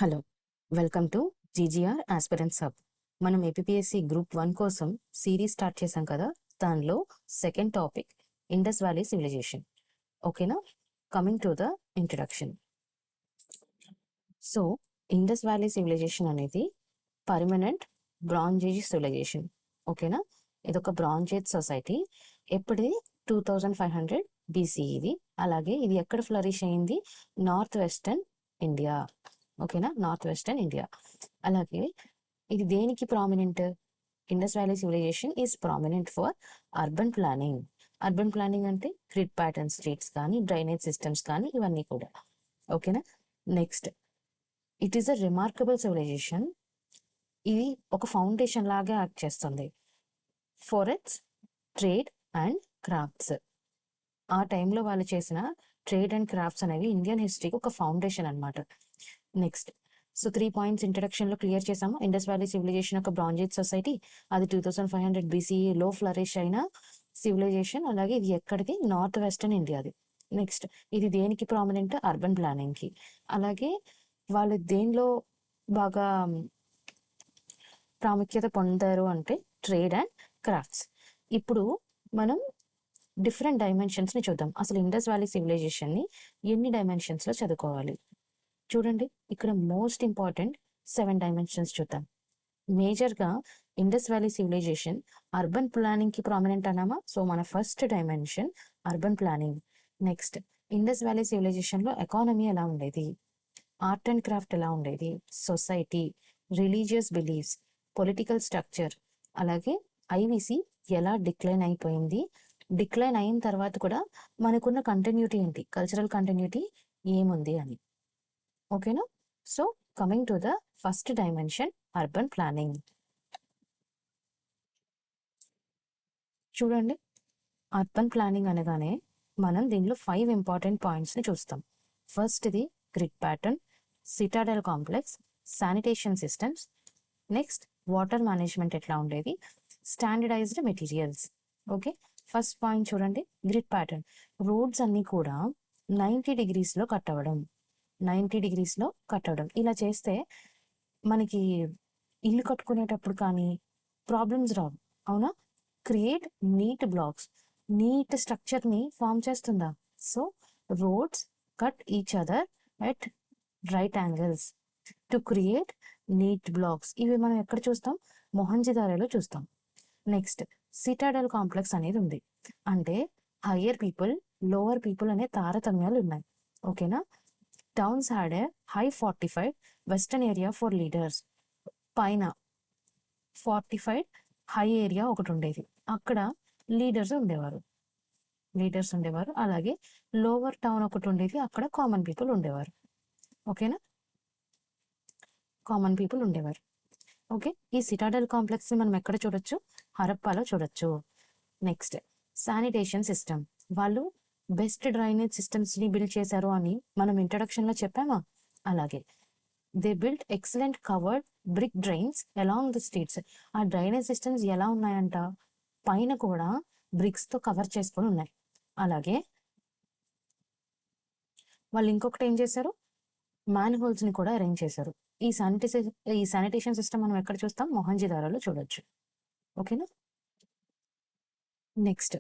Hello, welcome to GGR aspirants hub. మనం APSC group 1 కోసం series start చేసాం కదా, దానిలో second topic Indus valley civilization. ఓకేనా? Coming to the introduction. So Indus valley civilisation అనేది permanent bronze age civilization. ఓకేనా? ఇదొక బ్రాంజ్ ఏజ్ సొసైటీ. ఎప్పుడే 2500 BC ఇది. అలాగే ఇది ఎక్కడ ఫ్లరిష్ అయింది? North western India. ఓకేనా? North western India. అలాగే ఇది దేనికి prominent? Indus valley civilization is prominent for urban planning. Urban planning అంటే గ్రిడ్ ప్యాటర్న్ స్ట్రీట్స్ కానీ, డ్రైనేజ్ సిస్టమ్స్ కానీ, ఇవన్నీ కూడా. ఓకేనా? Next, it is a remarkable civilization. ఇది ఒక ఫౌండేషన్ లాగా యాక్ట్ చేస్తుంది for its trade and crafts. ఆ టైంలో వాళ్ళు చేసిన ట్రేడ్ అండ్ క్రాఫ్ట్స్ అనేవి ఇండియన్ హిస్టరీకి ఒక ఫౌండేషన్ అనమాట. నెక్స్ట్, సో 3 పాయింట్స్ ఇంట్రడక్షన్ లో క్లియర్ చేసాము. ఇండస్ వ్యాలీ సివిలైజేషన్ ఒక బ్రాంజ్ ఏజ్ సొసైటీ, అది 2500 BCE లో ఫ్లరిష్ అయిన సివిలైజేషన్. అలాగే ఇది ఎక్కడిది? North western ఇండియాది. నెక్స్ట్, ఇది దేనికి ప్రామినెంట్? అర్బన్ ప్లానింగ్ కి. అలాగే వాళ్ళు దేనిలో బాగా ప్రాముఖ్యత పొందారు అంటే ట్రేడ్ అండ్ క్రాఫ్ట్స్. ఇప్పుడు మనం డిఫరెంట్ డైమెన్షన్స్ ని చూద్దాం. అసలు ఇండస్ వ్యాలీ సివిలైజేషన్ ని ఎన్ని డైమెన్షన్స్ లో చదువుకోవాలి? చూడండి, ఇక్కడ మోస్ట్ ఇంపార్టెంట్ 7 డైమెన్షన్స్ చూద్దాం. మేజర్గా Indus valley civilisation urban planning కి ప్రామినెంట్ అన్నామా? సో మన first dimension urban planning. Next, Indus valley civilisation లో ఎకానమీ ఎలా ఉండేది? ఆర్ట్ అండ్ క్రాఫ్ట్ ఎలా ఉండేది? Society, religious beliefs, political structure, అలాగే ఐవిసి ఎలా డిక్లైన్ అయిపోయింది, డిక్లైన్ అయిన తర్వాత కూడా మనకున్న కంటిన్యూటీ ఏంటి, కల్చరల్ కంటిన్యూటీ ఏముంది అని. ఓకేనా? So coming to the first dimension urban planning. చూడండి, అర్బన్ ప్లానింగ్ అనగానే మనం దీనిలో 5 ఇంపార్టెంట్ పాయింట్స్ ని చూస్తాం. ఫస్ట్ ఇది grid pattern, citadel complex, sanitation systems. Next, water management ఎట్లా ఉండేది, standardised materials. Okay, first point చూడండి, గ్రిడ్ ప్యాటర్న్. రోడ్స్ అన్ని కూడా 90 degrees లో కట్ అవ్వడం. 90 degrees లో కట్ అవ్వడం. ఇలా చేస్తే మనకి ఇల్లు కట్టుకునేటప్పుడు కానీ ప్రాబ్లమ్స్ రావు. అవునా? Create neat blocks, neat structure ని ఫామ్ చేస్తుందా? So roads cut each other at right angles to create neat blocks. ఇవి మనం ఎక్కడ చూస్తాం? మొహంజదారోలో చూస్తాం. నెక్స్ట్, సిటాడెల్ కాంప్లెక్స్ అనేది ఉంది. అంటే హయ్యర్ పీపుల్, లోవర్ పీపుల్ అనే తారతమ్యాలు ఉన్నాయి. ఓకేనా? Towns had a high fortified western area for leaders. పైన ఫార్టిఫైడ్ హై ఏరియా ఒకటి ఉండేది, అక్కడ లీడర్స్ ఉండేవారు. అలాగే లోవర్ టౌన్ ఒకటి ఉండేది, అక్కడ కామన్ పీపుల్ ఉండేవారు. ఓకేనా? కామన్ పీపుల్ ఉండేవారు. ఓకే, ఈ సిటాడెల్ కాంప్లెక్స్ ని మనం ఎక్కడ చూడొచ్చు? హరప్పాలో చూడొచ్చు. Next, sanitation system. వాళ్ళు బెస్ట్ డ్రైనేజ్ సిస్టమ్స్ ని బిల్డ్ చేశారు అని మనం ఇంట్రడక్షన్ లో చెప్పామా? అలాగే they built excellent covered brick drains along the streets. ఆ డ్రైనేజ్ సిస్టమ్స్ ఎలా ఉన్నాయంట? పైన కూడా బ్రిక్స్ తో కవర్ చేసుకొని ఉన్నాయి. అలాగే వాళ్ళు ఇంకొకటి ఏం చేశారు? మ్యాన్ హోల్స్ ని కూడా అరేంజ్ చేశారు. ఈ శానిటేషన్ సిస్టమ్ మనం ఎక్కడ చూస్తాం? మొహంజదారోలో చూడొచ్చు. ఓకేనా? Next,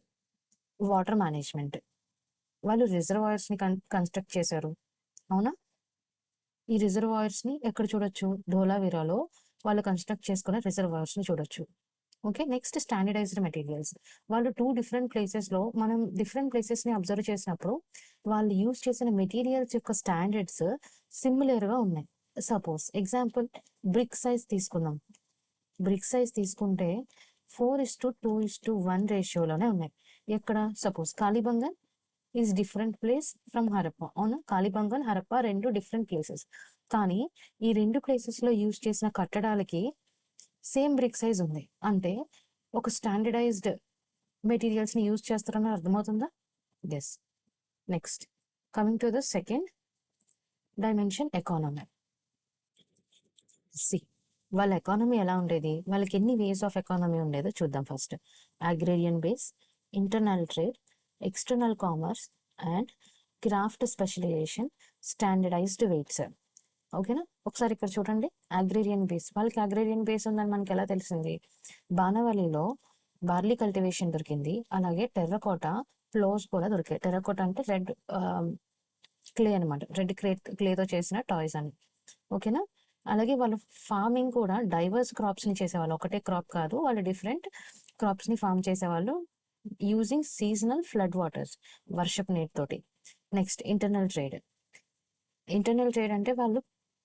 water management. వాళ్ళు రిజర్వాయర్స్ ని కన్స్ట్రక్ట్ చేశారు. అవునా? ఈ రిజర్వాయర్స్ ని ఎక్కడ చూడొచ్చు? ధోలావీరాలో వాళ్ళు కన్స్ట్రక్ట్ చేసుకున్న రిజర్వాయర్స్ ని చూడొచ్చు. Okay, next, standardised materials. వాళ్ళు 2 డిఫరెంట్ ప్లేసెస్ లో మనం డిఫరెంట్ ప్లేసెస్ ని అబ్జర్వ్ చేసినప్పుడు వాళ్ళు యూజ్ చేసిన మెటీరియల్స్ యొక్క స్టాండర్డ్స్ సిమిలర్ గా ఉన్నాయి. సపోజ్ ఎగ్జాంపుల్, బ్రిక్ సైజ్ తీసుకుందాం. బ్రిక్ సైజ్ తీసుకుంటే 4:2:1 రేషియోలోనే ఉన్నాయి. ఎక్కడ? Suppose Kalibangan is different place from Harappa. అవునా? కాళీబంగన్, హరప్ప రెండు డిఫరెంట్ ప్లేసెస్. కానీ ఈ రెండు ప్లేసెస్ లో యూజ్ చేసిన కట్టడాలకి సేమ్ బ్రిక్ సైజ్ ఉంది. అంటే ఒక స్టాండర్డైజ్డ్ మెటీరియల్స్ ని యూజ్ చేస్తారని అర్థమవుతుందా? Yes. Next, coming to the second dimension, economy. See, వాళ్ళ ఎకానమీ ఎలా ఉండేది? వాళ్ళకి ఎన్ని వేస్ ఆఫ్ ఎకానమీ ఉండేదో చూద్దాం. First, agrarian base, internal trade, external commerce and craft specialisation, standardised weights. ఓకేనా. ఒకసారి ఇక్కడ చూడండి, అగ్రేరియన్ బేస్. వాళ్ళకి అగ్రేరియన్ బేస్ ఉందని మనకి ఎలా తెలిసింది? బాణవలిలో బార్లీ కల్టివేషన్ దొరికింది, అలాగే టెర్రకోట ఫ్లోర్స్ కూడా దొరికాయి. టెర్రకోట అంటే రెడ్ క్లే అనమాట, రెడ్ క్లేతో చేసిన టాయ్స్ అని. ఓకేనా. అలాగే వాళ్ళు ఫార్మింగ్ కూడా డైవర్స్ క్రాప్స్ని చేసేవాళ్ళు, ఒకటే క్రాప్ కాదు, వాళ్ళు డిఫరెంట్ క్రాప్స్ని ఫార్మ్ చేసేవాళ్ళు యూజింగ్ సీజనల్ ఫ్లడ్ వాటర్స్, వర్షపు నీటితోటి. నెక్స్ట్ ఇంటర్నల్ ట్రేడ్ అంటే వాళ్ళు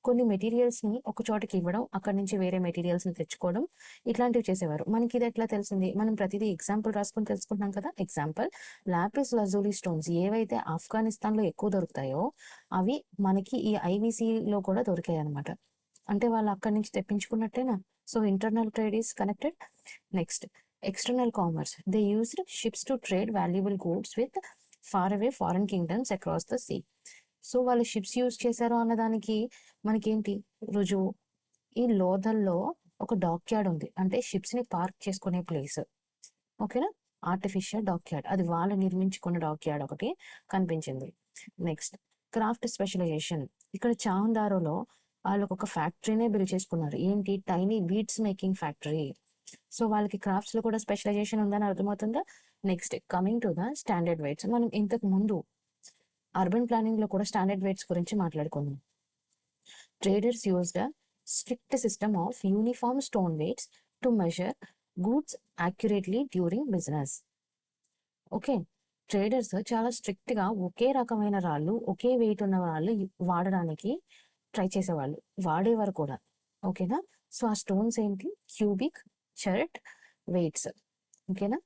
కొన్ని మెటీరియల్స్ని ఒక చోటకి ఇవ్వడం, అక్కడి నుంచి వేరే మెటీరియల్స్ని తెచ్చుకోవడం, ఇట్లాంటివి చేసేవారు. మనకి ఇది ఎట్లా తెలిసింది? మనం ప్రతిదీ ఎగ్జాంపుల్ రాసుకొని తెలుసుకుంటున్నాం కదా. ఎగ్జాంపుల్, లాపిస్ లజూలి స్టోన్స్ ఏవైతే ఆఫ్ఘనిస్తాన్లో ఎక్కువ దొరుకుతాయో అవి మనకి ఈ ఐవీసీలో కూడా దొరికాయి అనమాట. అంటే వాళ్ళు అక్కడి నుంచి తెప్పించుకున్నట్టేనా? So internal trade is connected. Next, external commerce. They used ships to trade valuable goods with far away foreign kingdoms across the sea. So వాళ్ళు షిప్స్ యూజ్ చేశారు అన్నదానికి మనకేంటి రుజువు? ఈ లోథల్లో ఒక డాక్ యార్డ్ ఉంది, అంటే షిప్స్ని పార్క్ చేసుకునే ప్లేస్. ఓకేనా. ఆర్టిఫిషియల్ డాక్ యార్డ్, అది వాళ్ళు నిర్మించుకున్న డాక్ యార్డ్ ఒకటి కనిపించింది. Next, craft specialisation. ఇక్కడ చాహందారోలో వాళ్ళు ఒక ఫ్యాక్టరీనే బిల్డ్ చేసుకున్నారు. ఏంటి? Tiny beads making factory. So వాళ్ళకి క్రాఫ్ట్స్లో కూడా స్పెషలైజేషన్ ఉందని అర్థమవుతుందా. Next, coming to the standard weights. మనం ఇంతకు ముందు అర్బన్ ప్లానింగ్లో కూడా స్టాండర్డ్ వెయిట్స్ గురించి మాట్లాడుకున్నాం. Traders used a strict system of uniform stone weights to measure goods accurately during business. Okay. Traders చాలా స్ట్రిక్ట్గా ఒకే రకమైన రాళ్ళు, ఒకే వెయిట్ ఉన్న రాళ్ళు వాడడానికి ట్రై చేసేవాళ్ళు, వాడేవారు కూడా. ఓకేనా. సో ఆ స్టోన్స్ ఏంటి? Cubic, chert weights. ఓకేనా.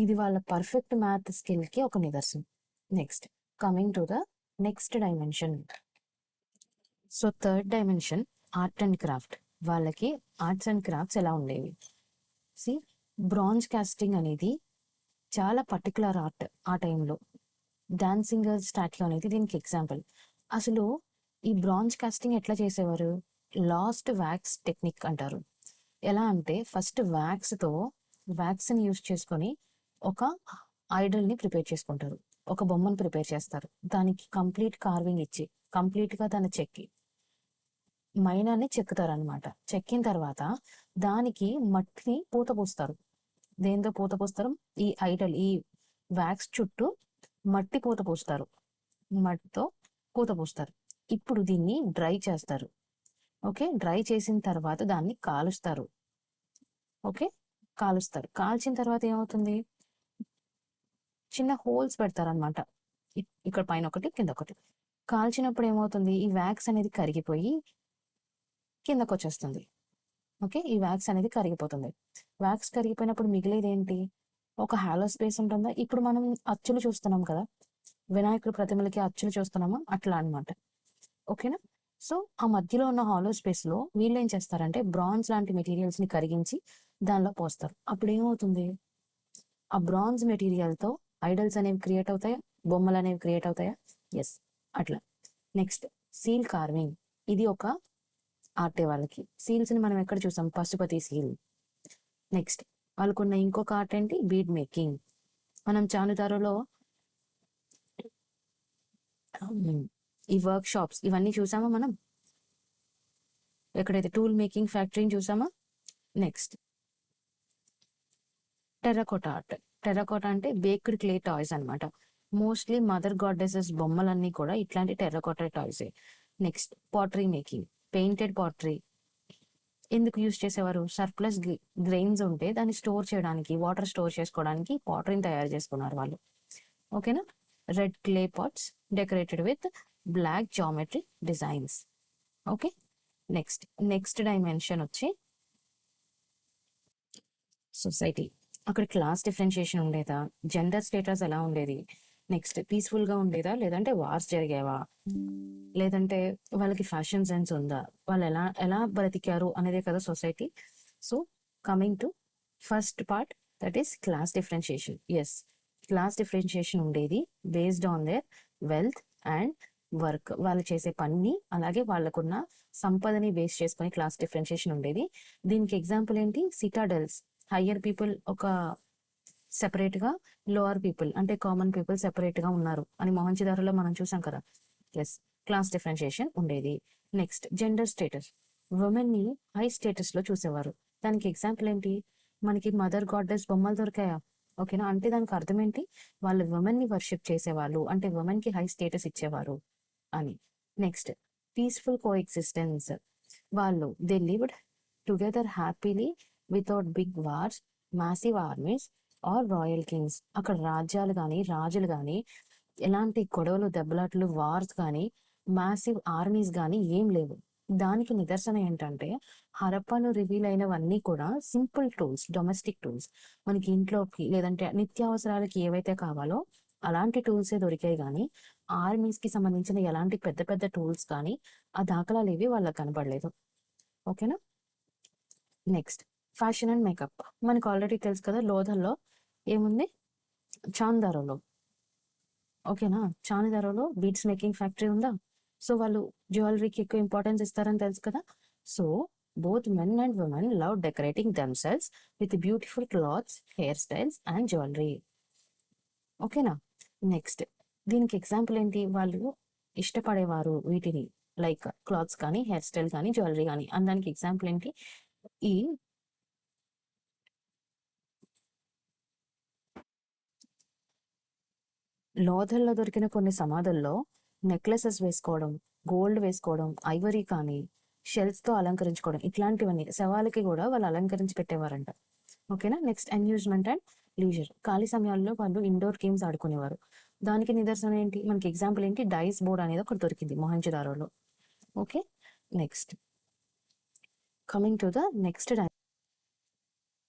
ఇది వాళ్ళ పర్ఫెక్ట్ మ్యాథ్ స్కిల్కి ఒక నిదర్శనం. Next, coming to the next dimension. So third dimension, art and craft. వాళ్ళకి ఆర్ట్స్ అండ్ క్రాఫ్ట్స్ ఎలా ఉండేవి? సి, బ్రాంజ్ కాస్టింగ్ అనేది చాలా పర్టికులర్ ఆర్ట్ ఆ టైంలో. డాన్సింగ్ స్టాట్యూ అనేది దీనికి ఎగ్జాంపుల్. అసలు ఈ బ్రాంజ్ కాస్టింగ్ ఎట్లా చేసేవారు? లాస్ట్ వ్యాక్స్ టెక్నిక్ అంటారు. ఎలా అంటే ఫస్ట్ వ్యాక్స్ని యూజ్ చేసుకొని ఒక ఐడల్ని ప్రిపేర్ చేసుకుంటారు, ఒక బొమ్మను ప్రిపేర్ చేస్తారు, దానికి కంప్లీట్ కార్వింగ్ ఇచ్చి కంప్లీట్గా దాన్ని చెక్కి మైనాన్ని చెక్కుతారు అనమాట. చెక్కిన తర్వాత దానికి మట్టిని పూత పోస్తారు. దేంతో పూత పోస్తారు? ఈ ఐడల్, ఈ వ్యాక్స్ చుట్టూ మట్టి పూత పోస్తారు, మట్టితో పూత పోస్తారు. ఇప్పుడు దీన్ని డ్రై చేస్తారు. ఓకే. డ్రై చేసిన తర్వాత దాన్ని కాలుస్తారు. ఓకే. కాల్చిన తర్వాత ఏమవుతుంది? చిన్న హోల్స్ పెడతారనమాట, ఇక్కడ పైన ఒకటి కింద ఒకటి. కాల్చినప్పుడు ఏమవుతుంది? ఈ వ్యాక్స్ అనేది కరిగిపోయి కిందకు వచ్చేస్తుంది. ఓకే. ఈ వ్యాక్స్ అనేది కరిగిపోతుంది. వ్యాక్స్ కరిగిపోయినప్పుడు మిగిలేది ఏంటి? ఒక హాలో స్పేస్ ఉంటుందా? ఇప్పుడు మనం అచ్చులు చూస్తున్నాం కదా, వినాయకుడి ప్రతిమలకి అచ్చులు చూస్తున్నామా, అట్లా అనమాట. ఓకేనా. సో ఆ మధ్యలో ఉన్న హాలో స్పేస్లో వీళ్ళు ఏం చేస్తారంటే బ్రాంజ్ లాంటి మెటీరియల్స్ని కరిగించి దానిలో పోస్తారు. అప్పుడు ఏమవుతుంది? ఆ బ్రాంజ్ మెటీరియల్తో ఐడల్స్ అనేవి క్రియేట్ అవుతాయా, బొమ్మలు అనేవి క్రియేట్ అవుతాయా? ఎస్, అట్లా. Next, seal carving. ఇది ఒక ఆర్టే వాళ్ళకి. సీల్స్ని మనం ఎక్కడ చూసాం? పశుపతి సీల్. నెక్స్ట్, వాళ్ళకున్న ఇంకొక ఆర్ట్ ఏంటి? Bead making. మనం చానుదారులో ఈ వర్క్ షాప్స్ ఇవన్నీ చూసామా మనం? ఎక్కడైతే టూల్ మేకింగ్ ఫ్యాక్టరీని చూసామా? Next, terracotta art. టెర్రకోటా అంటే బేక్డ్ క్లే టాయ్స్ అనమాట. మోస్ట్లీ మదర్ గాడెసెస్ బొమ్మలన్నీ కూడా ఇట్లాంటి టెర్రకోటా టాయ్సే. Next, pottery making. Painted pottery ఎందుకు యూజ్ చేసేవారు? సర్ప్లస్ గ్రెయిన్స్ ఉంటే దాన్ని స్టోర్ చేయడానికి, వాటర్ స్టోర్ చేసుకోవడానికి పాటరీని తయారు చేసుకున్నారు వాళ్ళు. ఓకేనా. Red clay pots decorated with black geometry designs. Okay. Next dimension వచ్చి సొసైటీ. అక్కడ క్లాస్ డిఫరెన్షియేషన్ ఉండేదా? జెండర్ స్టేటస్ ఎలా ఉండేది? నెక్స్ట్, పీస్ఫుల్గా ఉండేదా, లేదంటే వార్స్ జరిగేవా, లేదంటే వాళ్ళకి ఫ్యాషన్ సెన్స్ ఉందా, వాళ్ళు ఎలా ఎలా బ్రతికారు అనేదే కదా society. So coming to first part, that is class differentiation. Yes, class differentiation ఉండేది based on their wealth and work. వాళ్ళు చేసే పని అలాగే వాళ్ళకున్న సంపదని బేస్ చేసుకొని క్లాస్ డిఫరెన్షియేషన్ ఉండేది. దీనికి ఎగ్జాంపుల్ ఏంటి? సిటాడెల్స్. హయ్యర్ పీపుల్ ఒక సెపరేట్గా, లోవర్ పీపుల్ అంటే కామన్ పీపుల్ సెపరేట్గా ఉన్నారు అని మొహంజదారోలో మనం చూసాం కదా. ఎస్, క్లాస్ డిఫరెన్షియేషన్ ఉండేది. నెక్స్ట్ జెండర్ స్టేటస్, ఉమెన్ని హై స్టేటస్లో చూసేవారు. దానికి ఎగ్జాంపుల్ ఏంటి, మనకి మదర్ గాడెస్ బొమ్మలు దొరికాయా, ఓకేనా, అంటే దానికి అర్థం ఏంటి, వాళ్ళు ఉమెన్ని వర్షిప్ చేసేవాళ్ళు, అంటే ఉమెన్కి హై స్టేటస్ ఇచ్చేవారు అని. నెక్స్ట్ పీస్ఫుల్ కో ఎగ్జిస్టెన్స్, వాళ్ళు they lived together happily without big wars, massive armies or royal kings. అక్కడ రాజ్యాలు కానీ రాజులు కానీ ఎలాంటి గొడవలు దెబ్బలాట్లు వార్స్ కానీ మ్యాసివ్ ఆర్మీస్ కానీ ఏం లేవు. దానికి నిదర్శనం ఏంటంటే హరప్పలో రివీల్ అయినవన్నీ కూడా సింపుల్ టూల్స్, డొమెస్టిక్ టూల్స్, మనకి ఇంట్లోకి లేదంటే నిత్యావసరాలకి ఏవైతే కావాలో అలాంటి టూల్సే దొరికాయి, కానీ ఆర్మీస్కి సంబంధించిన ఎలాంటి పెద్ద పెద్ద టూల్స్ కానీ ఆ దాఖలాలు ఏవి వాళ్ళకి కనపడలేదు. ఓకేనా. నెక్స్ట్ ఫ్యాషన్ అండ్ మేకప్, మనకు ఆల్రెడీ తెలుసు కదా, లోథల్లో ఏముంది, చాందారోలో, ఓకేనా, చాందారోలో బీడ్స్ మేకింగ్ ఫ్యాక్టరీ ఉందా. సో వాళ్ళు జ్యువెలరీకి ఎక్కువ ఇంపార్టెన్స్ ఇస్తారని తెలుసు కదా. So both men and women love decorating themselves with beautiful clothes, hair styles and jewellery. ఓకేనా. నెక్స్ట్ దీనికి ఎగ్జాంపుల్ ఏంటి, వాళ్ళు ఇష్టపడేవారు వీటిని, లైక్ క్లాత్స్ కానీ హెయిర్ స్టైల్ కానీ జ్యువెలరీ కానీ. దానికి ఎగ్జాంపుల్ ఏంటి, ఈ లోథల్లో దొరికిన కొన్ని సమాధుల్లో నెక్లెసెస్ వేసుకోవడం, గోల్డ్ వేసుకోవడం, ఐవరీ కానీ షెల్స్తో అలంకరించుకోవడం, ఇట్లాంటివన్నీ శవాలకి కూడా వాళ్ళు అలంకరించి పెట్టేవారంట. ఓకేనా. నెక్స్ట్ అమ్యూజ్మెంట్ అండ్ లీజర్, ఖాళీ సమయాల్లో వాళ్ళు ఇండోర్ గేమ్స్ ఆడుకునేవారు. దానికి నిదర్శనం ఏంటి, మనకి ఎగ్జాంపుల్ ఏంటి, డైస్ బోర్డ్ అనేది ఒకటి దొరికింది మొహంజదారోలో. Okay. Next coming to the next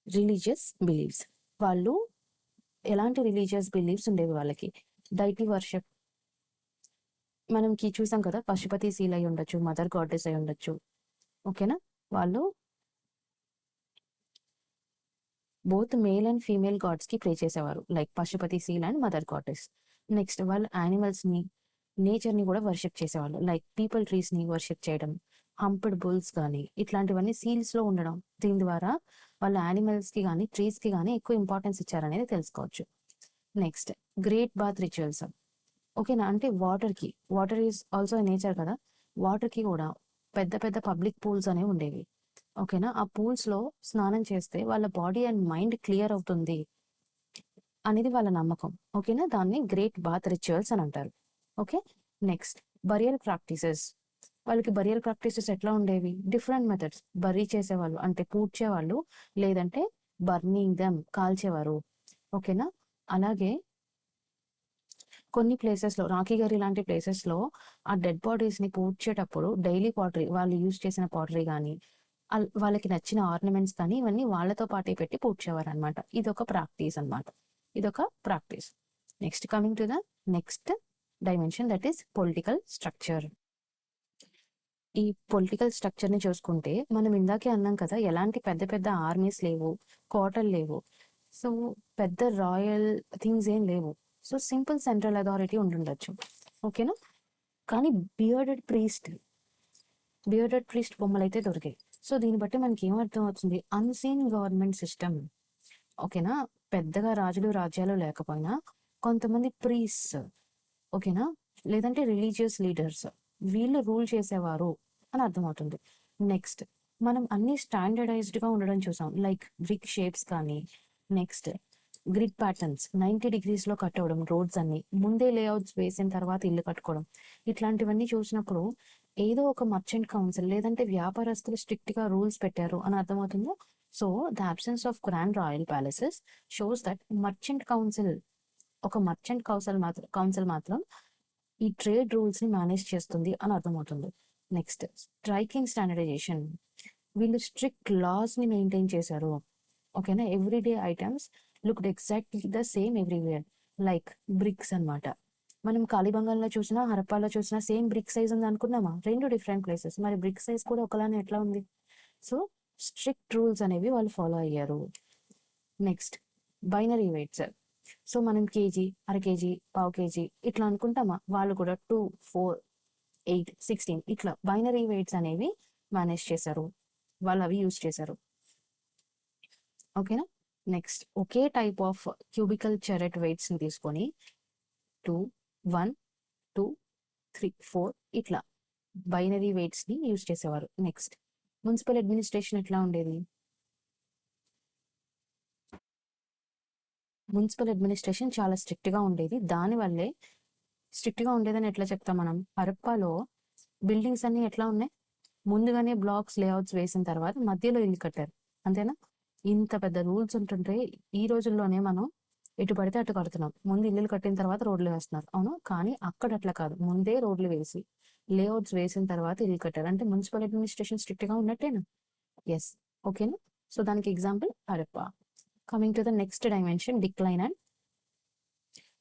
religious beliefs, వాళ్ళు ఎలాంటి రిలీజియస్ బిలీఫ్స్ ఉండేవి వాళ్ళకి, డైటీ వర్షిప్, మనకి చూసాం కదా, పశుపతి సీల్ అయి ఉండొచ్చు, మదర్ గాడెస్ అయి ఉండొచ్చు. ఓకేనా. వాళ్ళు both male and female gods కి ప్రే చేసేవారు, like Pashupati seal and mother goddess. Next వాళ్ళు యానిమల్స్ ని, నేచర్ ని కూడా వర్షిప్ చేసేవాళ్ళు, లైక్ పీపుల్ ట్రీస్ ని వర్షిప్ చేయడం, హంప్డ్ బుల్స్ కానీ ఇట్లాంటివన్నీ సీల్స్ లో ఉండడం. దీని ద్వారా వాళ్ళు యానిమల్స్ కి కానీ ట్రీస్ కి కానీ ఎక్కువ ఇంపార్టెన్స్ ఇచ్చారనేది తెలుసుకోవచ్చు. నెక్స్ట్ గ్రేట్ బాత్ రిచువల్స్, ఓకేనా, అంటే వాటర్ ఈజ్ ఆల్సో నేచర్ కదా, వాటర్ కి కూడా పెద్ద పెద్ద పబ్లిక్ పూల్స్ అనేవి ఉండేవి. ఓకేనా. ఆ పూల్స్ లో స్నానం చేస్తే వాళ్ళ బాడీ అండ్ మైండ్ క్లియర్ అవుతుంది అనేది వాళ్ళ నమ్మకం. ఓకేనా. దాన్ని గ్రేట్ బాత్ రిచువల్స్ అని అంటారు. ఓకే. నెక్స్ట్ బరియల్ ప్రాక్టీసెస్, వాళ్ళకి బరియల్ ప్రాక్టీసెస్ ఎట్లా ఉండేవి, డిఫరెంట్ మెథడ్స్, బరీ చేసేవాళ్ళు అంటే పూడ్చేవాళ్ళు, లేదంటే బర్నింగ్ దెమ్ కాల్చేవారు. ఓకేనా. అలాగే కొన్ని ప్లేసెస్లో, రాఖీగరి లాంటి ప్లేసెస్లో ఆ డెడ్ బాడీస్ని పూడ్చేటప్పుడు డైలీ పాటరీ, వాళ్ళు యూజ్ చేసిన పాటరీ కానీ వాళ్ళకి నచ్చిన ఆర్నమెంట్స్ కానీ ఇవన్నీ వాళ్ళతో పాటే పెట్టి పూడ్చేవారు అనమాట. ఇదొక ప్రాక్టీస్ అనమాట, ఇదొక practice. Next coming to the next dimension, that is political structure. ఈ పొలిటికల్ స్ట్రక్చర్ని చూసుకుంటే మనం ఇందాకే అన్నాం కదా, ఎలాంటి పెద్ద పెద్ద ఆర్మీస్ లేవు, కోటలు లేవు, సో పెద్ద రాయల్ థింగ్స్ ఏం లేవు. సో సింపుల్ సెంట్రల్ అథారిటీ ఉండుండొచ్చు. ఓకేనా. కానీ బియర్డెడ్ ప్రీస్ట్ బొమ్మలు అయితే దొరికాయి. సో దీన్ని బట్టి మనకి ఏమర్థం అవుతుంది, అన్సీన్ గవర్నమెంట్ సిస్టమ్. ఓకేనా. పెద్దగా రాజులు రాజ్యాలు లేకపోయినా కొంతమంది ప్రీస్ట్, ఓకేనా, లేదంటే రిలీజియస్ లీడర్స్, వీళ్ళు రూల్ చేసేవారు అని అర్థమవుతుంది. నెక్స్ట్ మనం అన్ని స్టాండర్డైజ్డ్గా ఉండడం చూసాం, లైక్ బ్రిక్ షేప్స్ కానీ, నెక్స్ట్ గ్రిడ్ ప్యాటర్న్స్ 90 degreesలో కట్ అవ్వడం, రోడ్స్ అన్ని ముందే లేఅవుట్స్ వేసిన తర్వాత ఇల్లు కట్టుకోవడం, ఇట్లాంటివన్నీ చూసినప్పుడు ఏదో ఒక మర్చెంట్ కౌన్సిల్ లేదంటే వ్యాపారస్తులు స్ట్రిక్ట్గా రూల్స్ పెట్టారు అని అర్థమవుతుందో. So the absence of grand royal palaces shows that ఒక మర్చెంట్ కౌన్సిల్ మాత్రం ఈ ట్రేడ్ రూల్స్ ని మేనేజ్ చేస్తుంది అని అర్థమవుతుంది. నెక్స్ట్ స్ట్రైకింగ్ స్టాండర్డైజేషన్, వీళ్ళు స్ట్రిక్ట్ లాస్ ని మెయింటైన్ చేశారు. ఓకేనా. Everyday items looked exactly the same everywhere, like bricks అనమాట. మనం కాళీబంగాల్లో చూసినా హరప్పాలో చూసినా సేమ్ బ్రిక్ సైజ్ ఉంది అనుకున్నామా, రెండు డిఫరెంట్ ప్లేసెస్, మరి బ్రిక్ సైజ్ కూడా ఒకలానే ఎట్లా ఉంది. సో స్ట్రిక్ట్ రూల్స్ అనేవి వాళ్ళు ఫాలో అయ్యారు. నెక్స్ట్ బైనరీ వెయిట్స్, సో మనం కేజీ, అర కేజీ, పావు కేజీ ఇట్లా అనుకుంటామా, వాళ్ళు కూడా 2, 4, 8, 16 ఇట్లా బైనరీ వెయిట్స్ అనేవి మేనేజ్ చేశారు, వాళ్ళు అవి యూజ్ చేశారు. ఓకేనా. నెక్స్ట్ ఒకే టైప్ ఆఫ్ క్యూబికల్ చెరెట్ వెయిట్స్ని తీసుకొని 2, 1, 2, 3, 4, ఇట్లా బైనరీ వెయిట్స్ని యూజ్ చేసేవారు. నెక్స్ట్ మున్సిపల్ అడ్మినిస్ట్రేషన్ ఎట్లా ఉండేది? మున్సిపల్ అడ్మినిస్ట్రేషన్ చాలా స్ట్రిక్ట్గా ఉండేది. దానివల్లే స్ట్రిక్ట్గా ఉండేదని ఎట్లా చెప్తాం మనం? హరప్పాలో బిల్డింగ్స్ అన్ని ఎట్లా ఉన్నాయి? ముందుగానే బ్లాక్స్ లేఅవుట్స్ వేసిన తర్వాత మధ్యలో ఇల్లు కట్టారు, అంతేనా? ఇంత పెద్ద రూల్స్ ఉంటుంటే ఈ రోజుల్లోనే మనం ఎటు పడితే అటు కడుతున్నాం. ముందు ఇల్లులు కట్టిన తర్వాత రోడ్లు వేస్తున్నారు, అవును. కానీ అక్కడ అట్లా కాదు, ముందే రోడ్లు వేసి లేఅవుట్స్ వేసిన తర్వాత ఇల్లు కట్టారు. అంటే మున్సిపల్ అడ్మినిస్ట్రేషన్ స్ట్రిక్ట్గా ఉన్నట్టేనా? ఎస్. ఓకేనా? సో దానికి example Harappa. Coming to the next dimension, decline and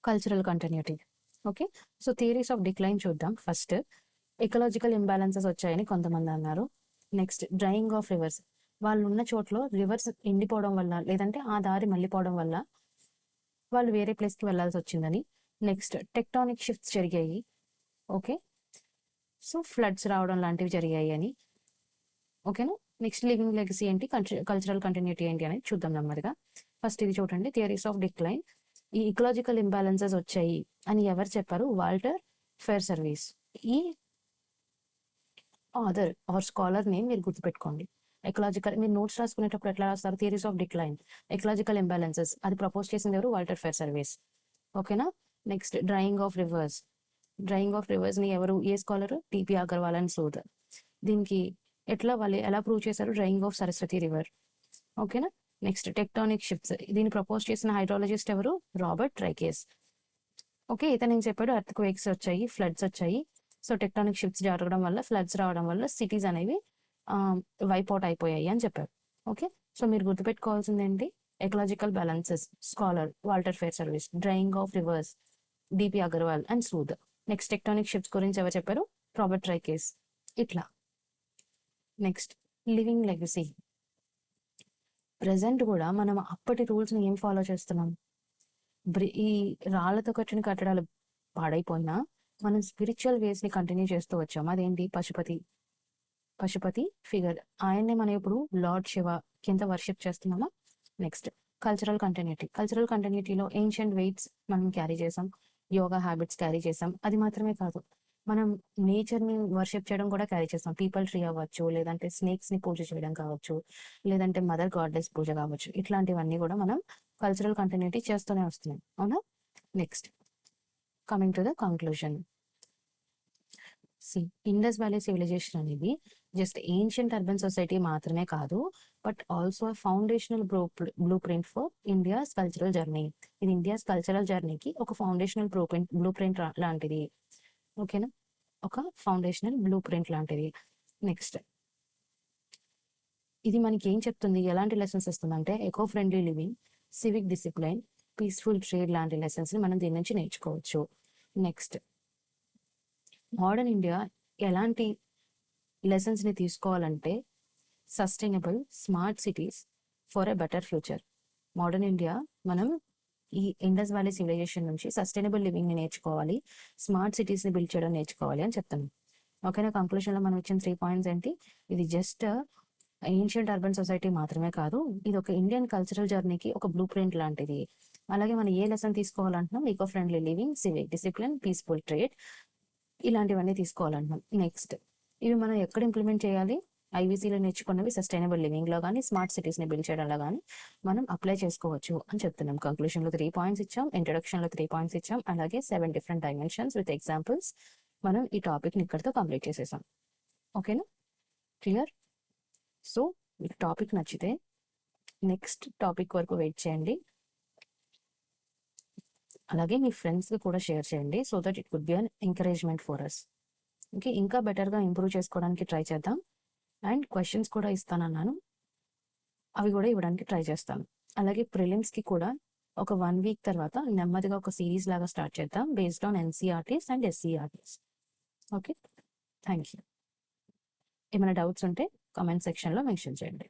cultural continuity. Okay, so theories of decline చూద్దాం. ఫస్ట్, ఎకలాజికల్ ఇంబ్యాలెన్సెస్ వచ్చాయని కొంతమంది అన్నారు. నెక్స్ట్, డ్రైయింగ్ ఆఫ్ రివర్స్, వాళ్ళు ఉన్న చోట్లో రివర్స్ ఎండిపోవడం వల్ల, లేదంటే ఆ దారి మళ్ళీపోవడం వల్ల వాళ్ళు వేరే ప్లేస్కి వెళ్ళాల్సి వచ్చిందని. నెక్స్ట్, టెక్టానిక్ షిఫ్ట్స్ జరిగాయి. ఓకే, సో ఫ్లడ్స్ రావడం లాంటివి జరిగాయి అని. ఓకేనా? నెక్స్ట్, లివింగ్ లెగసీ ఏంటి, కల్చరల్ కంటిన్యూటీ ఏంటి అనేది చూద్దాం నెమ్మదిగా. ఫస్ట్ ఇది చూడండి, థియరీస్ ఆఫ్ డిక్లైన్. ఈ ఇకలాజికల్ ఇంబ్యాలెన్సెస్ వచ్చాయి అని ఎవరు చెప్పారు? Walter Fairservis. ఈ ఆథర్ ఆర్ స్కాలర్ నేమ్ మీరు గుర్తుపెట్టుకోండి. ఎకలాజికల్, మీరు నోట్స్ రాసుకునేటప్పుడు ఎట్లా రాస్తారు? Theories of decline, ecological imbalances, అది ప్రపోజ్ చేసింది ఎవరు? Walter Fairservis. ఓకేనా? Next, drying of reverse. Drying of reverse ని ఎవరు, a scholar? TP Agarwal and Sood. దీనికి ఎట్లా వాళ్ళు ఎలా ప్రూవ్ చేశారు? Drying of Saraswati river. ఓకేనా? నెక్స్ట్, టెక్టానిక్ షిఫ్ట్స్, దీన్ని ప్రపోజ్ చేసిన హైడ్రాలజిస్ట్ ఎవరు? రాబర్ట్ ట్రైకేస్. ఓకే, ఇతను ఏం చెప్పాడు? ఎర్త్ క్వేక్స్ వచ్చాయి, ఫ్లడ్స్ వచ్చాయి. సో టెక్టానిక్ షిఫ్ట్స్ జరగడం వల్ల, ఫ్లడ్స్ రావడం వల్ల సిటీస్ అనేవి వైప్ అవుట్ అయిపోయాయి అని చెప్పారు. ఓకే, సో మీరు గుర్తుపెట్టుకోవాల్సింది ఏంటి? Ecological balances, scholar Walter Fairservis. Drying of rivers, D P Agarwal and Sood. Next, tectonic shifts గురించి ఎవరు చెప్పారు? Robert Raikes. ఇట్లా. Next, living legacy. ప్రెసెంట్ కూడా మనం అప్పటి రూల్స్ని ఏం ఫాలో చేస్తున్నాం? ఈ రాళ్లతో కట్టిన కట్టడాలు పాడైపోయినా మనం స్పిరిచువల్ వేస్ ని కంటిన్యూ చేస్తూ వచ్చాం. అదేంటి? పశుపతి ఫిగర్, ఆయన్నే మనం ఇప్పుడు లార్డ్ శివ కింద వర్షిప్ చేస్తున్నామా? Next, cultural continuity. కల్చరల్ కంటిన్యూటీలో ఏన్షియంట్ వెయిట్స్ మనం క్యారీ చేసాం, యోగా హ్యాబిట్స్ క్యారీ చేసాం. అది మాత్రమే కాదు, మనం నేచర్ ని వర్షిప్ చేయడం కూడా క్యారీ చేస్తాం. పీపుల్ ట్రీ అవ్వచ్చు, లేదంటే స్నేక్స్ ని పూజ చేయడం కావచ్చు, లేదంటే మదర్ గాడ్డెస్ పూజ కావచ్చు. ఇట్లాంటివన్నీ కూడా మనం కల్చరల్ కంటిన్యూటీ చేస్తూనే వస్తున్నాం, అవునా? Next, coming to the conclusion. Indus valley civilisation అనేది జస్ట్ ఏన్షియంట్ అర్బన్ సొసైటీ మాత్రమే కాదు, but also foundational blueprint for India's cultural journey. ఇది ఇండియాస్ కల్చరల్ జర్నీకి ఒక ఫౌండేషనల్ బ్లూ ప్రింట్ లాంటిది. ఓకేనా? ఒక ఫౌండేషనల్ బ్లూ ప్రింట్ లాంటిది. నెక్స్ట్, ఇది మనకి ఏం చెప్తుంది, ఎలాంటి లెసన్స్ ఇస్తుంది అంటే, eco friendly living, civic discipline, peaceful trade లాంటి లెసన్స్ ని మనం దీని నుంచి నేర్చుకోవచ్చు. నెక్స్ట్, మోడర్న్ ఇండియా ఎలాంటి లెసన్స్ ని తీసుకోవాలంటే, sustainable smart cities for a better future. Modern India మనం ఈ ఇండస్ వ్యాలీ సివిలైజేషన్ నుంచి సస్టైనబుల్ లివింగ్ ని నేర్చుకోవాలి, స్మార్ట్ సిటీస్ ని బిల్డ్ చేయడం నేర్చుకోవాలి అని చెప్తాను. ఓకేనా? కంక్లూషన్ లో మనం ఇచ్చిన 3 పాయింట్స్ ఏంటి? ఇది జస్ట్ ఏన్షియంట్ అర్బన్ సొసైటీ మాత్రమే కాదు, ఇది ఒక ఇండియన్ కల్చరల్ జర్నీకి ఒక బ్లూ ప్రింట్ లాంటిది. అలాగే మనం ఏ లెసన్ తీసుకోవాలంటున్నాం? Eco friendly living, civic discipline, peaceful trade, ఇలాంటివన్నీ తీసుకోవాలంటున్నాం. నెక్స్ట్, ఇవి మనం ఎక్కడ ఇంప్లిమెంట్ చేయాలి? ఐవీసీలో నేర్చుకున్నవి సస్టైనబుల్ లివింగ్ లో కానీ, స్మార్ట్ సిటీస్ ని బిల్డ్ చేయడంలో కానీ మనం అప్లై చేసుకోవచ్చు అని చెప్తున్నాం. కంక్లూషన్ లో 3 పాయింట్స్ ఇచ్చాం, ఇంట్రొడక్షన్ లో 3 పాయింట్స్ ఇచ్చాం, అలాగే 7 డిఫరెంట్ డైమెన్షన్స్ విత్ ఎగ్జాంపుల్స్. మనం ఈ టాపిక్ ని ఇక్కడితో కంప్లీట్ చేసేసాం. ఓకేనా? క్లియర్? సో మీకు టాపిక్ నచ్చితే నెక్స్ట్ టాపిక్ వరకు వెయిట్ చేయండి. అలాగే మీ ఫ్రెండ్స్కి కూడా షేర్ చేయండి, so that it could be an encouragement for us. Okay, ఇంకా బెటర్గా ఇంప్రూవ్ చేసుకోవడానికి ట్రై చేద్దాం. అండ్ క్వశ్చన్స్ కూడా ఇస్తానన్నాను, అవి కూడా ఇవ్వడానికి ట్రై చేస్తాను. అలాగే ప్రిలిమ్స్కి కూడా ఒక 1 వీక్ తర్వాత నెమ్మదిగా ఒక సిరీస్ లాగా స్టార్ట్ చేద్దాం, based on NCERTs and SCERTs. Okay, thank you. ఏమైనా డౌట్స్ ఉంటే కామెంట్ సెక్షన్లో మెన్షన్ చేయండి.